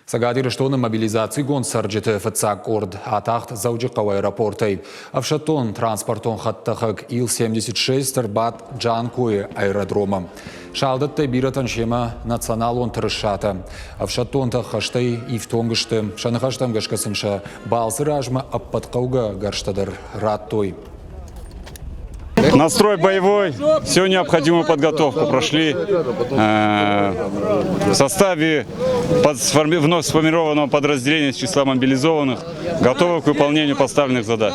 Сагадир штоны мобилизации гон сарджеты фацак орд атахт заужикау аэропортой. Авшатон транспортон хаттахак Ил-76 Рбат Джанкуи аэродрома. Шалдатты биратан шема националон тырышата. Авшатон хаштай ивтонгышты. Шанахаштам гашкасынша балсыражма аппаткауга гарштадыр раттой. Настрой боевой, всю необходимую подготовку прошли в составе вновь сформированного подразделения из числа мобилизованных, готовы к выполнению поставленных задач.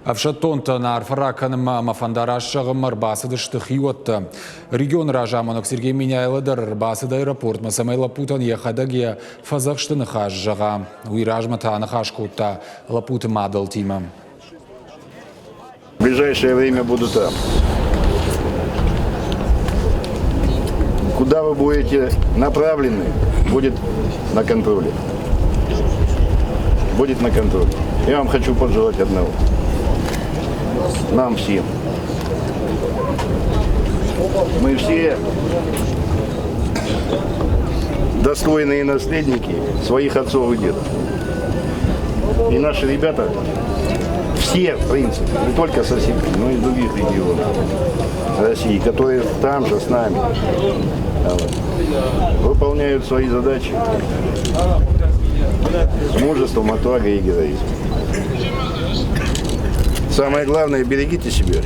Авшатонта на арфараканым мафандарашшагым арбасыды штыхиотта. Регион ражамонок Сергей Миняйладар арбасыды аэропорт масамай лапутан ехадаге фазахштыны хажжага. Уиражмата анахашкутта лапуты мадал тима. В ближайшее время буду там. Куда вы будете направлены, будет на контроле. Будет на контроле. Я вам хочу пожелать одного. Нам всем. Мы все достойные наследники своих отцов и дедов. И наши ребята все, в принципе, не только со Сибири, но и других регионов России, которые там же с нами выполняют свои задачи с мужеством, отвагой и героизмом. Самое главное, берегите себя.